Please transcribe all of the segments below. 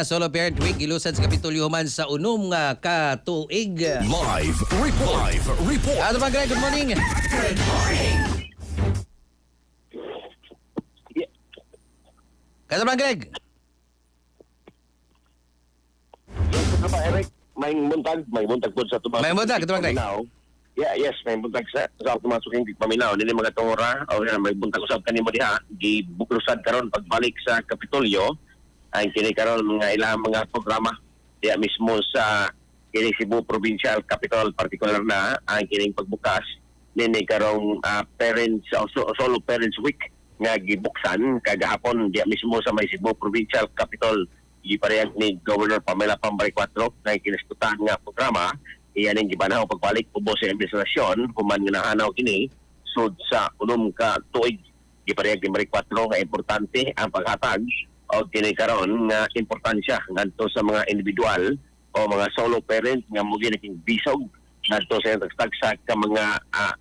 Solo Parent Week gilusad sa Kapitolyo man sa unom nga katuig. Live report. Ato ba, Greg? Good morning. Ato ba, Greg? Yes, ba, Eric? May buntag po sa tumasok. May buntag, ito ba, Greg? Yes, may buntag sa tumasok yung paminaw. Nili mga tora, o may buntag usap kanimo diha, gibuklusad karon pagbalik sa Kapitolyo. Ang kini karon mga ilang mga programa diya mismo sa kini Cebu Provincial Capital, particular na ang kining pagbukas nini karong parents solo parents week nga gibuksan kagahapon diya mismo sa may Cebu Provincial Capital giparehag ni Governor Pamela Pambay 4 na kiniskutan nga programa. Iyan ang gibanaw pagbalik po sa administrasyon human nga naanaw kini sud sa unom ka tuig giparehag ni Marie 4 nga importante ang paghatag o kini karon nga importansya ngadto sa mga individual o mga solo parent nga mugi naging bisog ngadto sa tagsa ka mga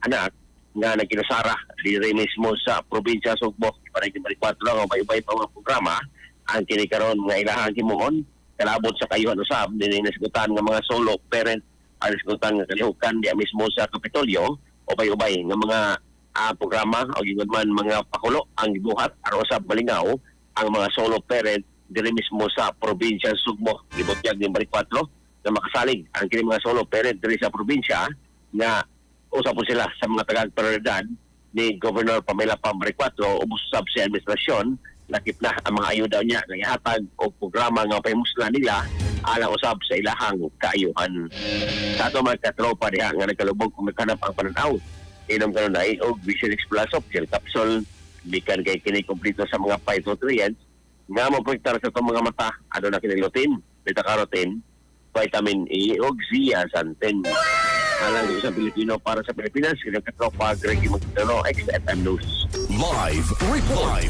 anak nga nagkinasara diri mismo sa probinsya Sugbo para kay Marie 4 o may pa mga programa ang kini karon nga ilahang himuon kalabot sa kayuhan usab dinhi nasigutan nga mga solo parent ang nasigutan nga kalihukan di mismo sa Kapitolyo o ubay nga mga programa o gingod man mga pakulo ang gibuhat aron usab malingaw ang mga solo parent diri mismo sa probinsya Sugbo. Gibutyag ni Marie 4 na makasalig ang kini mga solo parent diri sa probinsya nga usap po sila sa mga tagag-prioridad ni Governor Pamela Pambay 4 ubusab sa administrasyon lakip na ang mga ayuda niya nga ihatag o programa nga pahimusla nila alang usab sa ilahang kaayuhan. Sa ato mga katropa diha nga nagkalubog kung magkanap ang pananaw inom karon na og Vision X Plus of gel capsule bikan kay kini kompleto sa mga phytonutrients nga maprotektar sa itong mga mata ano na kini lutein, beta-carotene, vitamin E ug zeaxanthin. Alang sa Pilipino para sa Pilipinas kini katropa Greg Magdano XFM News. Live report.